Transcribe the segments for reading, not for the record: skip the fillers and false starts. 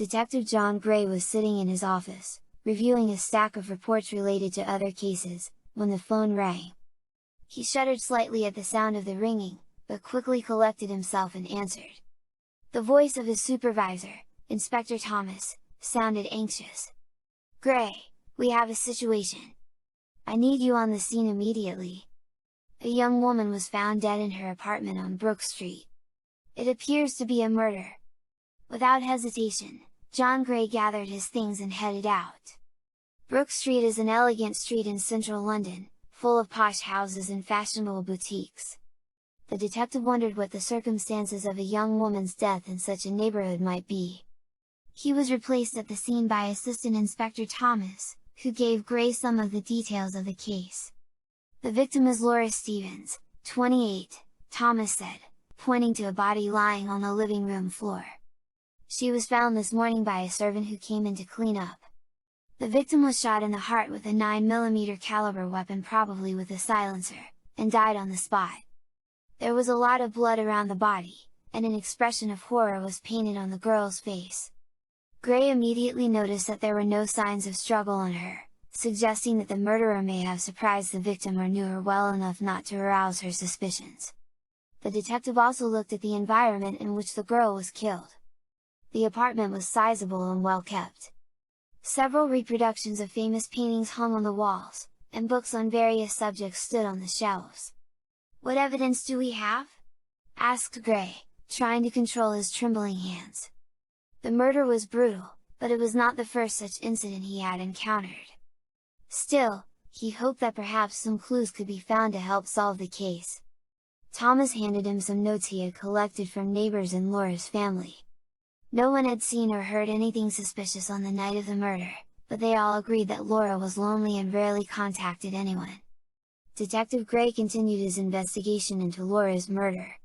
Detective John Gray was sitting in his office, reviewing a stack of reports related to other cases, when the phone rang. He shuddered slightly at the sound of the ringing, but quickly collected himself and answered. The voice of his supervisor, Inspector Thomas, sounded anxious. "Gray, we have a situation. I need you on the scene immediately. A young woman was found dead in her apartment on Brook Street. It appears to be a murder." Without hesitation, John Gray gathered his things and headed out. Brook Street is an elegant street in central London, full of posh houses and fashionable boutiques. The detective wondered what the circumstances of a young woman's death in such a neighborhood might be. He was replaced at the scene by Assistant Inspector Thomas, who gave Gray some of the details of the case. "The victim is Laura Stevens, 28, Thomas said, pointing to a body lying on the living room floor. She was found this morning by a servant who came in to clean up. The victim was shot in the heart with a 9mm caliber weapon, probably with a silencer, and died on the spot. There was a lot of blood around the body, and an expression of horror was painted on the girl's face." Gray immediately noticed that there were no signs of struggle on her, suggesting that the murderer may have surprised the victim or knew her well enough not to arouse her suspicions. The detective also looked at the environment in which the girl was killed. The apartment was sizable and well kept. Several reproductions of famous paintings hung on the walls, and books on various subjects stood on the shelves. "What evidence do we have?" asked Gray, trying to control his trembling hands. The murder was brutal, but it was not the first such incident he had encountered. Still, he hoped that perhaps some clues could be found to help solve the case. Thomas handed him some notes he had collected from neighbors in Laura's family. No one had seen or heard anything suspicious on the night of the murder, but they all agreed that Laura was lonely and rarely contacted anyone. Detective Gray continued his investigation into Laura's murder.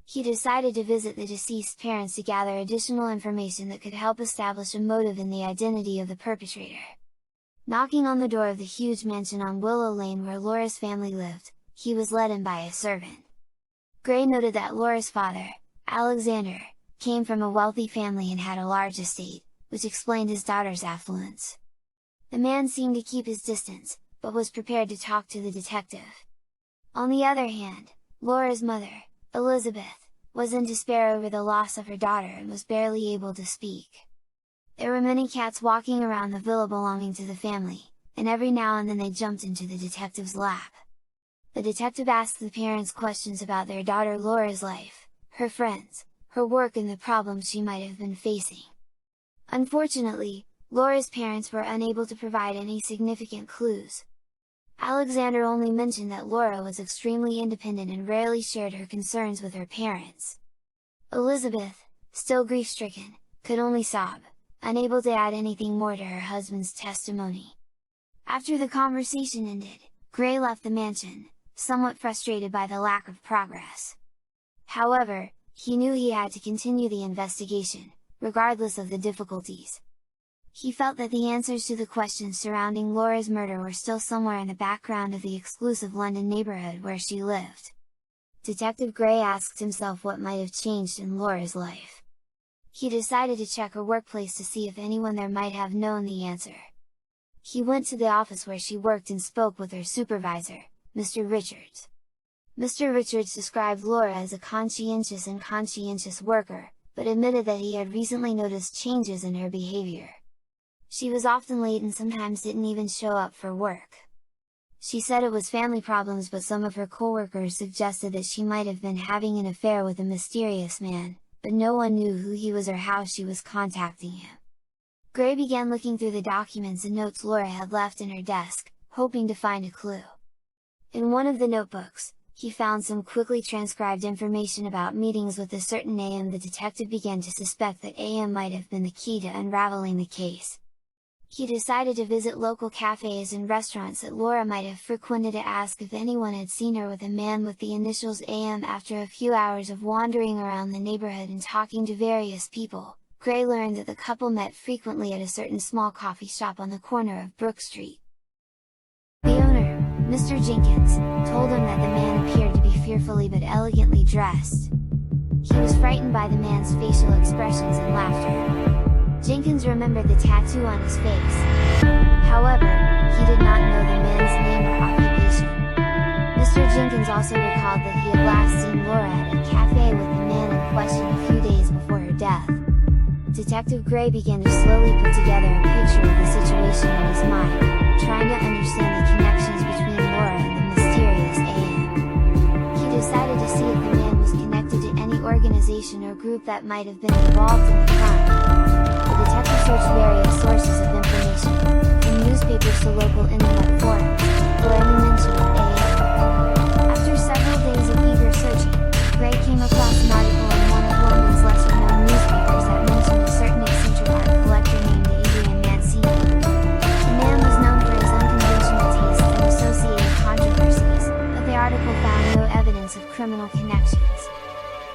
He decided to visit the deceased parents to gather additional information that could help establish a motive in the identity of the perpetrator. Knocking on the door of the huge mansion on Willow Lane where Laura's family lived, he was let in by a servant. Gray noted that Laura's father, Alexander, came from a wealthy family and had a large estate, which explained his daughter's affluence. The man seemed to keep his distance, but was prepared to talk to the detective. On the other hand, Laura's mother, Elizabeth, was in despair over the loss of her daughter and was barely able to speak. There were many cats walking around the villa belonging to the family, and every now and then they jumped into the detective's lap. The detective asked the parents questions about their daughter Laura's life, her friends, her work and the problems she might have been facing. Unfortunately, Laura's parents were unable to provide any significant clues. Alexander only mentioned that Laura was extremely independent and rarely shared her concerns with her parents. Elizabeth, still grief-stricken, could only sob, unable to add anything more to her husband's testimony. After the conversation ended, Gray left the mansion, somewhat frustrated by the lack of progress. However, he knew he had to continue the investigation, regardless of the difficulties. He felt that the answers to the questions surrounding Laura's murder were still somewhere in the background of the exclusive London neighborhood where she lived. Detective Gray asked himself what might have changed in Laura's life. He decided to check her workplace to see if anyone there might have known the answer. He went to the office where she worked and spoke with her supervisor, Mr. Richards. Mr. Richards described Laura as a conscientious worker, but admitted that he had recently noticed changes in her behavior. She was often late and sometimes didn't even show up for work. She said it was family problems, but some of her coworkers suggested that she might have been having an affair with a mysterious man, but no one knew who he was or how she was contacting him. Gray began looking through the documents and notes Laura had left in her desk, hoping to find a clue. In one of the notebooks, he found some quickly transcribed information about meetings with a certain AM. The detective began to suspect that AM might have been the key to unraveling the case. He decided to visit local cafes and restaurants that Laura might have frequented to ask if anyone had seen her with a man with the initials AM. After a few hours of wandering around the neighborhood and talking to various people, Gray learned that the couple met frequently at a certain small coffee shop on the corner of Brook Street. The owner, Mr. Jenkins, told him that the man appeared to be fearfully but elegantly dressed. He was frightened by the man's facial expressions and laughter. Jenkins remembered the tattoo on his face. However, he did not know the man's name or occupation. Mr. Jenkins also recalled that he had last seen Laura at a cafe with the man in question a few days before her death. Detective Gray began to slowly put together a picture of the situation in his mind, trying to understand the connections between Laura and the mysterious AM. He decided to see if the man was connected to any organization or group that might have been involved in the crime. The detective searched various sources of information, from newspapers to local internet forums, for any mention of AM. After several days of eager searching, Gray came across an article in one of London's lesser-known newspapers that mentioned a certain eccentric art collector named Adrian Mancini. The man was known for his unconventional tastes and associated controversies, but the article found no evidence of criminal connections.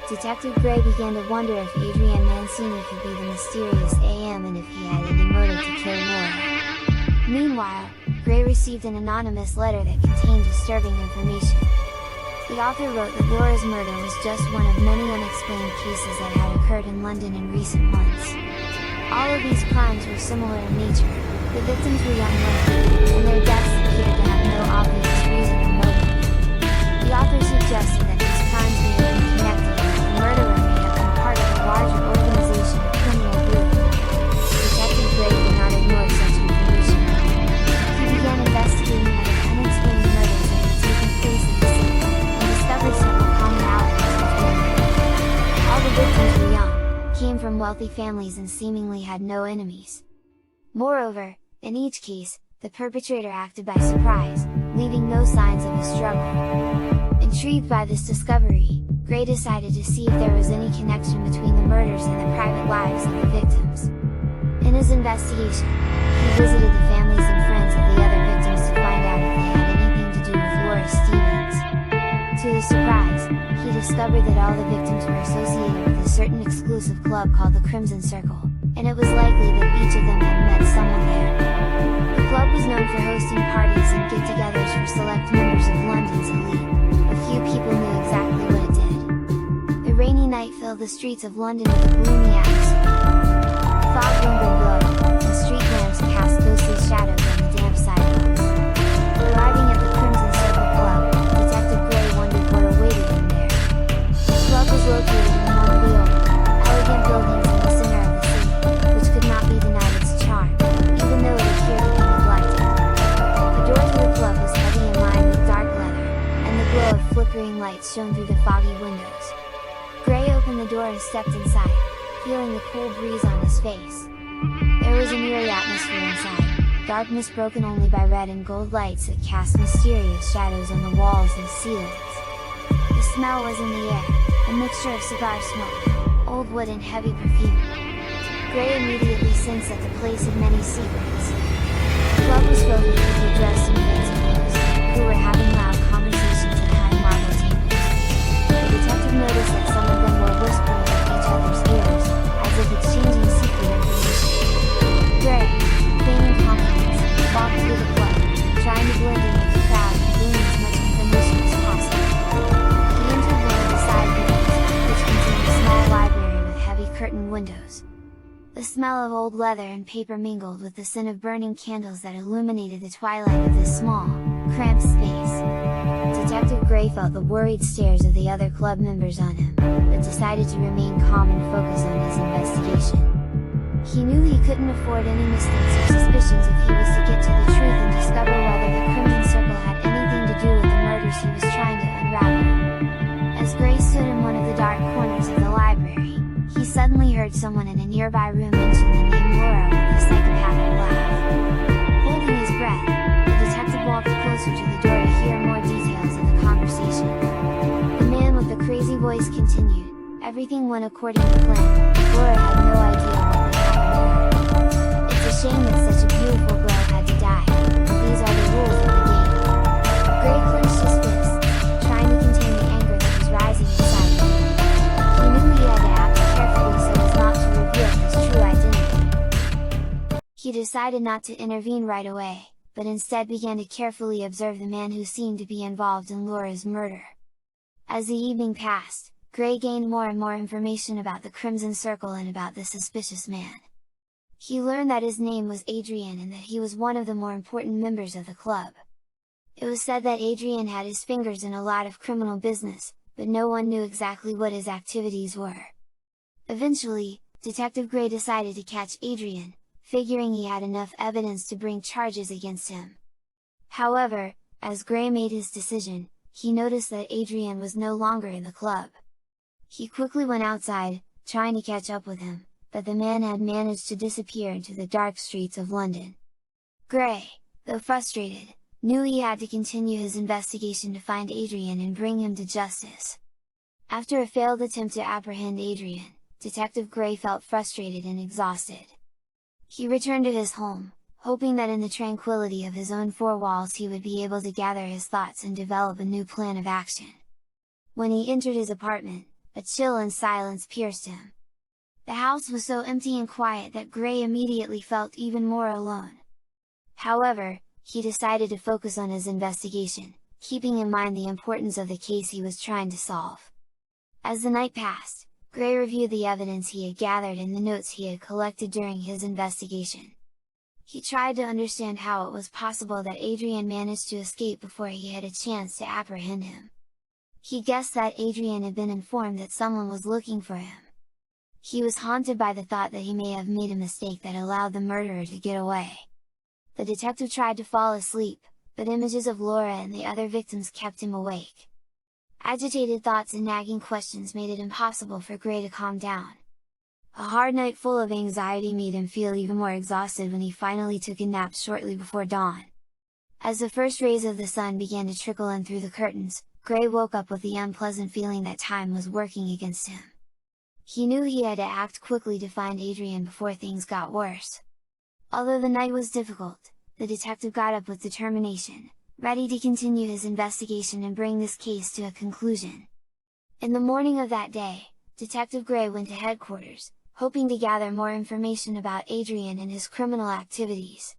Detective Gray began to wonder if Adrian Mancini could be the mysterious AM and if he had any motive to kill Laura. Meanwhile, Gray received an anonymous letter that contained disturbing information. The author wrote that Laura's murder was just one of many unexplained cases that had occurred in London in recent months. All of these crimes were similar in nature. The victims were young women, and their deaths appeared to have no obvious reason or motive. The author suggested that these crimes may have been connected, and that the murderer may have been part of a larger organization or criminal group. Detective Gray did not ignore such information. He began investigating other unexplained murders that had taken place in the city, and discovered several commonalities between them. All the victims were young, came from wealthy families and seemingly had no enemies. Moreover, in each case, the perpetrator acted by surprise, leaving no signs of a struggle. Intrigued by this discovery, Gray decided to see if there was any connection between the murders and the private lives of the victims. In his investigation, he visited the families and friends of the other victims to find out if they had anything to do with Laura Stevens. To his surprise, he discovered that all the victims were associated with a certain exclusive club called the Crimson Circle, and it was likely that each of them had met someone there. The club was known for hosting parties and get-togethers for select members of London's elite. A few people knew exactly what it did. The rainy night filled the streets of London with a gloomy atmosphere. Fog lingered low, and street lamps cast ghostly shadows on the damp sidewalks. Arriving at the Crimson Circle Club, Detective Gray wondered what awaited him there. The club was located in one of the old, elegant buildings in the center of the city, which could not be denied its charm, even though it appeared to be neglected. The door to the club was heavy and lined with dark leather, and the glow of flickering lights shone through the foggy windows. Gray opened the door and stepped inside, feeling the cool breeze on his face. There was an eerie atmosphere inside, darkness broken only by red and gold lights that cast mysterious shadows on the walls and ceilings. The smell was in the air, a mixture of cigar smoke, old wood and heavy perfume. Gray immediately sensed that the place had many secrets. The club was filled with people dressed in fancy clothes, who were having loud conversations at high marble tables. The detective noticed that some of them were whispering in each other's ears, as if exchanging secret information. Gray, feigning confidence, walked through the club, trying to blend in with the crowd and glean as much information as possible. He entered one of the side rooms, which contained a small library with heavy curtained windows. The smell of old leather and paper mingled with the scent of burning candles that illuminated the twilight of this small, cramped space. Detective Gray felt the worried stares of the other club members on him, but decided to remain calm and focus on his investigation. He knew he couldn't afford any mistakes or suspicions if he was to get to the truth and discover whether the Crimson Circle had anything to do with the murders he was trying to unravel. As Gray stood in one of the dark corners of the library, he suddenly heard someone in a nearby room mention the name Laura with a psychopathic laugh. Holding his breath, the detective walked closer to the door to hear more details of the conversation. The man with the crazy voice continued, "Everything went according to plan. Laura had no idea what would happen to her. It's a shame that such a beautiful girl had to die, but these are the rules of the game." Gray clenched his fist, trying to contain the anger that was rising inside him. He knew he had to act carefully so as not to reveal his true identity. He decided not to intervene right away, but instead began to carefully observe the man who seemed to be involved in Laura's murder. As the evening passed, Gray gained more and more information about the Crimson Circle and about the suspicious man. He learned that his name was Adrian and that he was one of the more important members of the club. It was said that Adrian had his fingers in a lot of criminal business, but no one knew exactly what his activities were. Eventually, Detective Gray decided to catch Adrian, figuring he had enough evidence to bring charges against him. However, as Gray made his decision, he noticed that Adrian was no longer in the club. He quickly went outside, trying to catch up with him, but the man had managed to disappear into the dark streets of London. Gray, though frustrated, knew he had to continue his investigation to find Adrian and bring him to justice. After a failed attempt to apprehend Adrian, Detective Gray felt frustrated and exhausted. He returned to his home, hoping that in the tranquility of his own four walls he would be able to gather his thoughts and develop a new plan of action. When he entered his apartment, a chill and silence pierced him. The house was so empty and quiet that Gray immediately felt even more alone. However, he decided to focus on his investigation, keeping in mind the importance of the case he was trying to solve. As the night passed, Gray reviewed the evidence he had gathered and the notes he had collected during his investigation. He tried to understand how it was possible that Adrian managed to escape before he had a chance to apprehend him. He guessed that Adrian had been informed that someone was looking for him. He was haunted by the thought that he may have made a mistake that allowed the murderer to get away. The detective tried to fall asleep, but images of Laura and the other victims kept him awake. Agitated thoughts and nagging questions made it impossible for Gray to calm down. A hard night full of anxiety made him feel even more exhausted when he finally took a nap shortly before dawn. As the first rays of the sun began to trickle in through the curtains, Gray woke up with the unpleasant feeling that time was working against him. He knew he had to act quickly to find Adrian before things got worse. Although the night was difficult, the detective got up with determination, ready to continue his investigation and bring this case to a conclusion. In the morning of that day, Detective Gray went to headquarters, hoping to gather more information about Adrian and his criminal activities.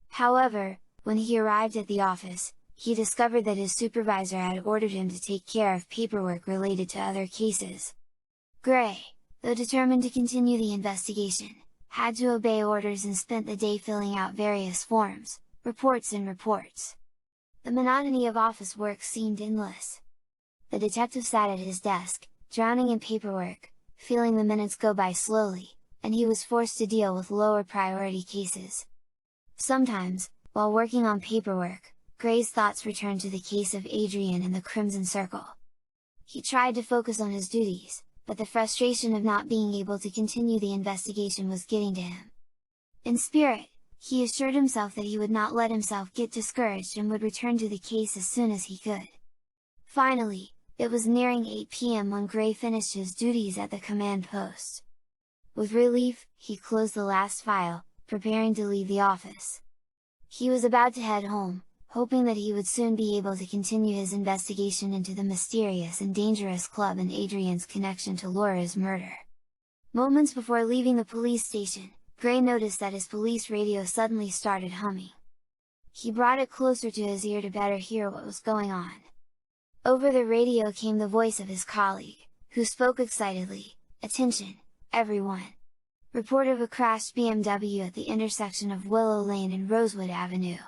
However, when he arrived at the office, he discovered that his supervisor had ordered him to take care of paperwork related to other cases. Gray, though determined to continue the investigation, had to obey orders and spent the day filling out various forms, reports and reports. The monotony of office work seemed endless. The detective sat at his desk, drowning in paperwork, feeling the minutes go by slowly, and he was forced to deal with lower priority cases. Sometimes, while working on paperwork, Gray's thoughts returned to the case of Adrian and the Crimson Circle. He tried to focus on his duties, but the frustration of not being able to continue the investigation was getting to him. In spirit, he assured himself that he would not let himself get discouraged and would return to the case as soon as he could. Finally, it was nearing 8 p.m. when Gray finished his duties at the command post. With relief, he closed the last file, preparing to leave the office. He was about to head home, hoping that he would soon be able to continue his investigation into the mysterious and dangerous club and Adrian's connection to Laura's murder. Moments before leaving the police station, Gray noticed that his police radio suddenly started humming. He brought it closer to his ear to better hear what was going on. Over the radio came the voice of his colleague, who spoke excitedly, "Attention, everyone! Report of a crashed BMW at the intersection of Willow Lane and Rosewood Avenue.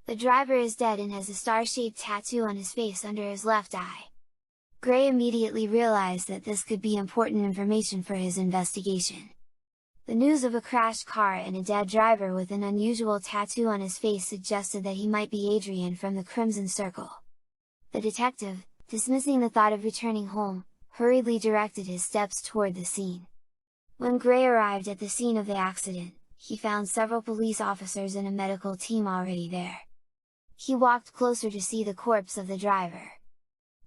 The driver is dead and has a star-shaped tattoo on his face under his left eye." Gray immediately realized that this could be important information for his investigation. The news of a crashed car and a dead driver with an unusual tattoo on his face suggested that he might be Adrian from the Crimson Circle. The detective, dismissing the thought of returning home, hurriedly directed his steps toward the scene. When Gray arrived at the scene of the accident, he found several police officers and a medical team already there. He walked closer to see the corpse of the driver.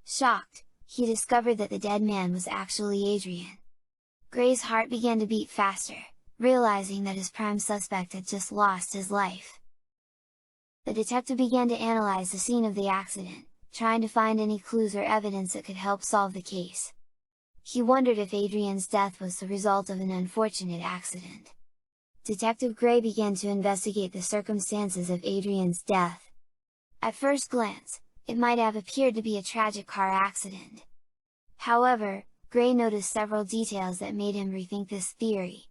Shocked, he discovered that the dead man was actually Adrian. Gray's heart began to beat faster, realizing that his prime suspect had just lost his life. The detective began to analyze the scene of the accident, trying to find any clues or evidence that could help solve the case. He wondered if Adrian's death was the result of an unfortunate accident. Detective Gray began to investigate the circumstances of Adrian's death. At first glance, it might have appeared to be a tragic car accident. However, Gray noticed several details that made him rethink this theory.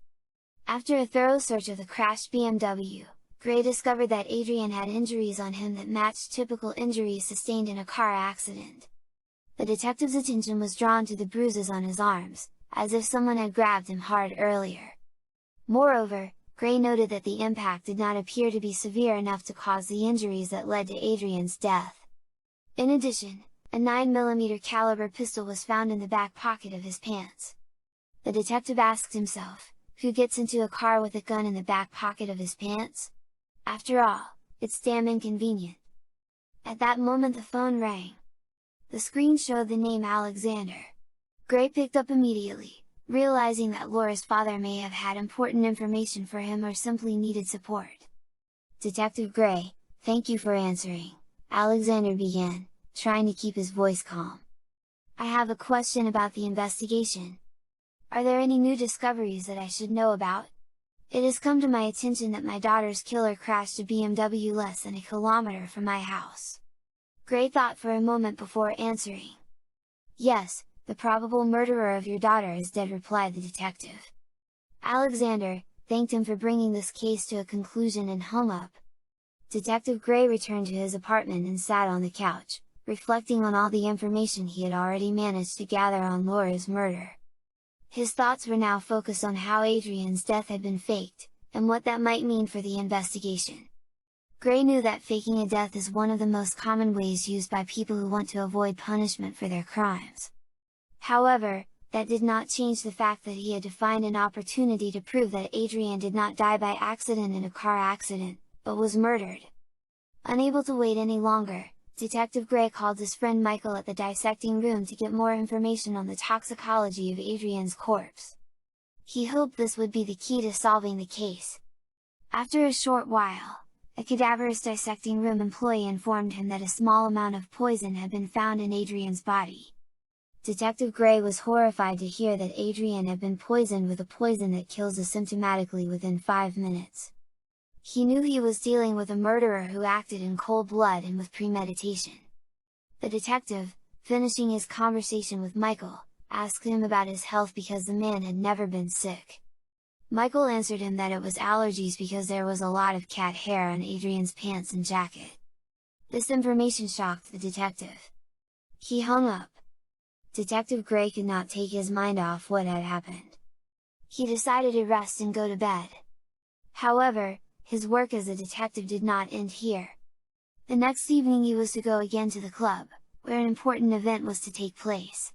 After a thorough search of the crashed BMW, Gray discovered that Adrian had injuries on him that matched typical injuries sustained in a car accident. The detective's attention was drawn to the bruises on his arms, as if someone had grabbed him hard earlier. Moreover, Gray noted that the impact did not appear to be severe enough to cause the injuries that led to Adrian's death. In addition, a 9mm caliber pistol was found in the back pocket of his pants. The detective asked himself, who gets into a car with a gun in the back pocket of his pants? After all, it's damn inconvenient. At that moment the phone rang. The screen showed the name Alexander. Gray picked up immediately, realizing that Laura's father may have had important information for him or simply needed support. "Detective Gray, thank you for answering," Alexander began, trying to keep his voice calm. "I have a question about the investigation. Are there any new discoveries that I should know about? It has come to my attention that my daughter's killer crashed a BMW less than a kilometer from my house." Gray thought for a moment before answering. "Yes, the probable murderer of your daughter is dead," replied the detective. Alexander thanked him for bringing this case to a conclusion and hung up. Detective Gray returned to his apartment and sat on the couch, reflecting on all the information he had already managed to gather on Laura's murder. His thoughts were now focused on how Adrian's death had been faked, and what that might mean for the investigation. Gray knew that faking a death is one of the most common ways used by people who want to avoid punishment for their crimes. However, that did not change the fact that he had to find an opportunity to prove that Adrian did not die by accident in a car accident, but was murdered. Unable to wait any longer, Detective Gray called his friend Michael at the dissecting room to get more information on the toxicology of Adrian's corpse. He hoped this would be the key to solving the case. After a short while, a cadaverous dissecting room employee informed him that a small amount of poison had been found in Adrian's body. Detective Gray was horrified to hear that Adrian had been poisoned with a poison that kills asymptomatically within 5 minutes. He knew he was dealing with a murderer who acted in cold blood and with premeditation. The detective, finishing his conversation with Michael, asked him about his health because the man had never been sick. Michael answered him that it was allergies because there was a lot of cat hair on Adrian's pants and jacket. This information shocked the detective. He hung up. Detective Gray could not take his mind off what had happened. He decided to rest and go to bed. However, his work as a detective did not end here. The next evening he was to go again to the club, where an important event was to take place.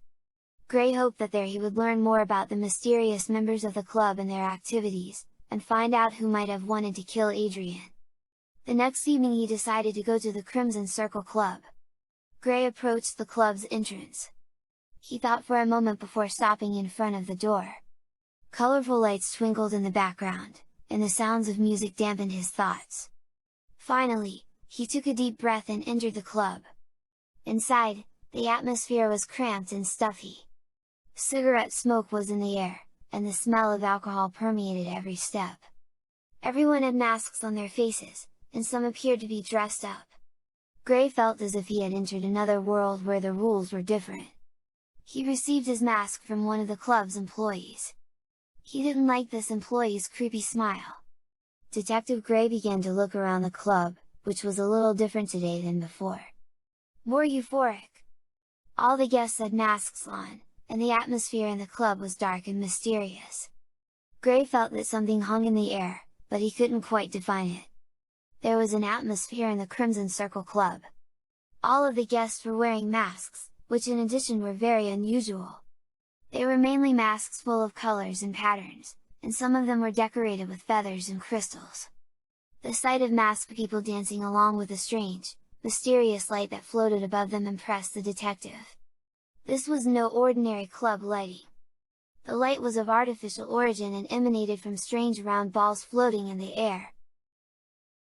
Gray hoped that there he would learn more about the mysterious members of the club and their activities, and find out who might have wanted to kill Adrian. The next evening he decided to go to the Crimson Circle Club. Gray approached the club's entrance. He thought for a moment before stopping in front of the door. Colorful lights twinkled in the background, and the sounds of music dampened his thoughts. Finally, he took a deep breath and entered the club. Inside, the atmosphere was cramped and stuffy. Cigarette smoke was in the air, and the smell of alcohol permeated every step. Everyone had masks on their faces, and some appeared to be dressed up. Gray felt as if he had entered another world where the rules were different. He received his mask from one of the club's employees. He didn't like this employee's creepy smile. Detective Gray began to look around the club, which was a little different today than before. More euphoric. All the guests had masks on, and the atmosphere in the club was dark and mysterious. Gray felt that something hung in the air, but he couldn't quite define it. There was an atmosphere in the Crimson Circle Club. All of the guests were wearing masks, which in addition were very unusual. They were mainly masks full of colors and patterns, and some of them were decorated with feathers and crystals. The sight of masked people dancing along with the strange, mysterious light that floated above them impressed the detective. This was no ordinary club lighting. The light was of artificial origin and emanated from strange round balls floating in the air.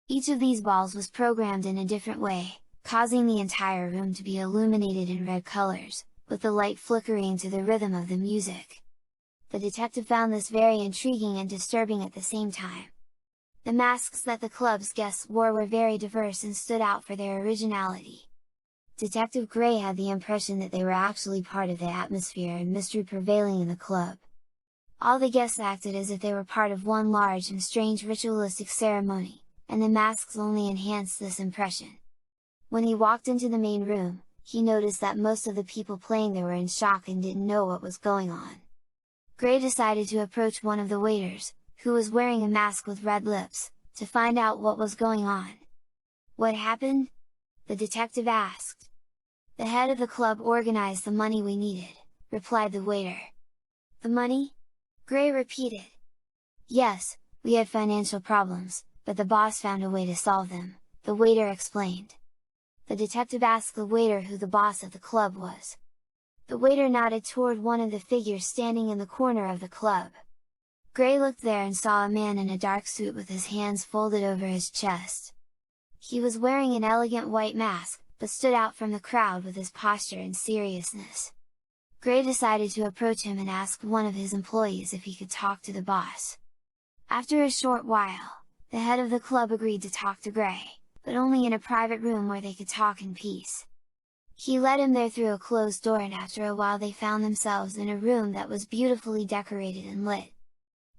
Each of these balls was programmed in a different way, causing the entire room to be illuminated in red colors, with the light flickering to the rhythm of the music. The detective found this very intriguing and disturbing at the same time. The masks that the club's guests wore were very diverse and stood out for their originality. Detective Gray had the impression that they were actually part of the atmosphere and mystery prevailing in the club. All the guests acted as if they were part of one large and strange ritualistic ceremony, and the masks only enhanced this impression. When he walked into the main room, he noticed that most of the people playing there were in shock and didn't know what was going on. Gray decided to approach one of the waiters, who was wearing a mask with red lips, to find out what was going on. "What happened?" the detective asked. "The head of the club organized the money we needed," replied the waiter. "The money?" Gray repeated. "Yes, we had financial problems, but the boss found a way to solve them," the waiter explained. The detective asked the waiter who the boss of the club was. The waiter nodded toward one of the figures standing in the corner of the club. Gray looked there and saw a man in a dark suit with his hands folded over his chest. He was wearing an elegant white mask, but stood out from the crowd with his posture and seriousness. Gray decided to approach him and ask one of his employees if he could talk to the boss. After a short while, the head of the club agreed to talk to Gray, but only in a private room where they could talk in peace. He led him there through a closed door, and after a while they found themselves in a room that was beautifully decorated and lit.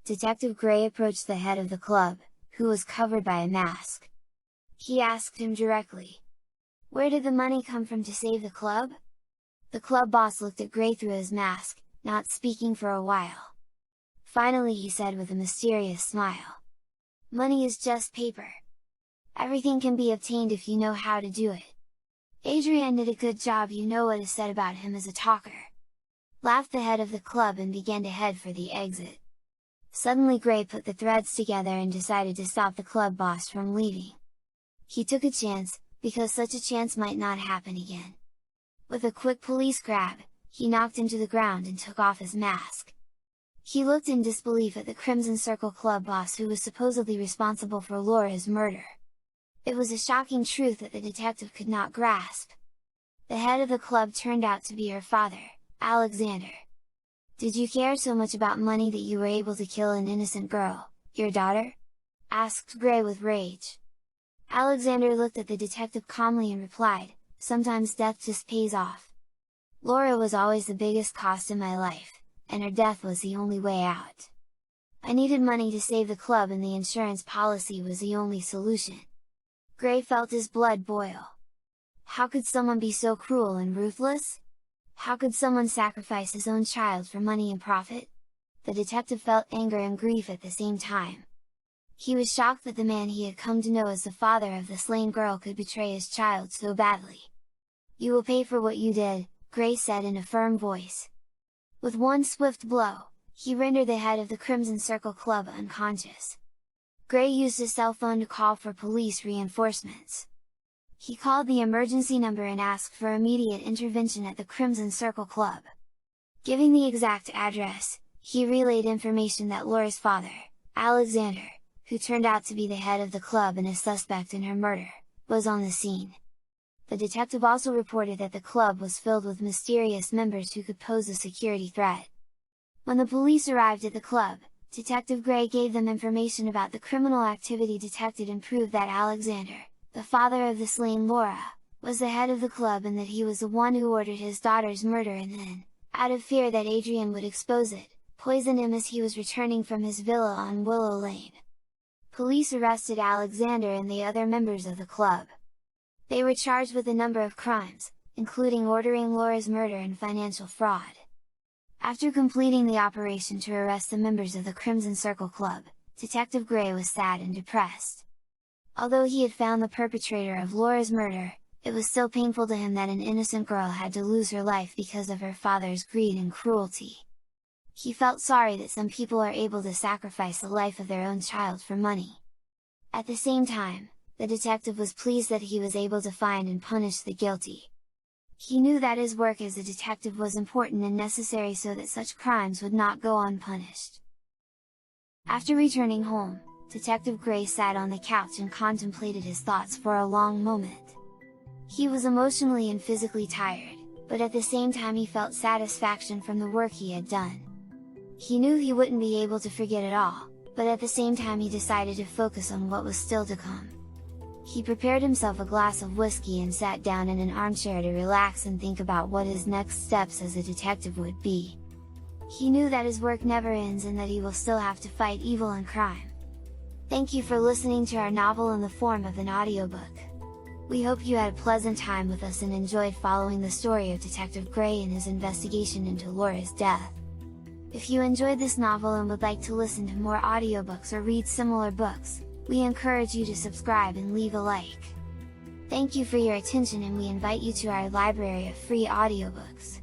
Detective Gray approached the head of the club, who was covered by a mask. He asked him directly, "Where did the money come from to save the club?" The club boss looked at Gray through his mask, not speaking for a while. Finally he said with a mysterious smile, "Money is just paper. Everything can be obtained if you know how to do it. Adrian did a good job, you know what is said about him as a talker," laughed the head of the club and began to head for the exit. Suddenly Gray put the threads together and decided to stop the club boss from leaving. He took a chance, because such a chance might not happen again. With a quick police grab, he knocked him to the ground and took off his mask. He looked in disbelief at the Crimson Circle club boss who was supposedly responsible for Laura's murder. It was a shocking truth that the detective could not grasp. The head of the club turned out to be her father, Alexander. "Did you care so much about money that you were able to kill an innocent girl, your daughter?" asked Gray with rage. Alexander looked at the detective calmly and replied, "Sometimes death just pays off. Laura was always the biggest cost in my life, and her death was the only way out. I needed money to save the club and the insurance policy was the only solution." Gray felt his blood boil. How could someone be so cruel and ruthless? How could someone sacrifice his own child for money and profit? The detective felt anger and grief at the same time. He was shocked that the man he had come to know as the father of the slain girl could betray his child so badly. "You will pay for what you did," Gray said in a firm voice. With one swift blow, he rendered the head of the Crimson Circle Club unconscious. Gray used his cell phone to call for police reinforcements. He called the emergency number and asked for immediate intervention at the Crimson Circle Club. Giving the exact address, he relayed information that Laura's father, Alexander, who turned out to be the head of the club and a suspect in her murder, was on the scene. The detective also reported that the club was filled with mysterious members who could pose a security threat. When the police arrived at the club, Detective Gray gave them information about the criminal activity detected and proved that Alexander, the father of the slain Laura, was the head of the club and that he was the one who ordered his daughter's murder and then, out of fear that Adrian would expose it, poisoned him as he was returning from his villa on Willow Lane. Police arrested Alexander and the other members of the club. They were charged with a number of crimes, including ordering Laura's murder and financial fraud. After completing the operation to arrest the members of the Crimson Circle Club, Detective Gray was sad and depressed. Although he had found the perpetrator of Laura's murder, it was still painful to him that an innocent girl had to lose her life because of her father's greed and cruelty. He felt sorry that some people are able to sacrifice the life of their own child for money. At the same time, the detective was pleased that he was able to find and punish the guilty. He knew that his work as a detective was important and necessary so that such crimes would not go unpunished. After returning home, Detective Gray sat on the couch and contemplated his thoughts for a long moment. He was emotionally and physically tired, but at the same time he felt satisfaction from the work he had done. He knew he wouldn't be able to forget it all, but at the same time he decided to focus on what was still to come. He prepared himself a glass of whiskey and sat down in an armchair to relax and think about what his next steps as a detective would be. He knew that his work never ends and that he will still have to fight evil and crime. Thank you for listening to our novel in the form of an audiobook. We hope you had a pleasant time with us and enjoyed following the story of Detective Gray and his investigation into Laura's death. If you enjoyed this novel and would like to listen to more audiobooks or read similar books, we encourage you to subscribe and leave a like. Thank you for your attention, and we invite you to our library of free audiobooks.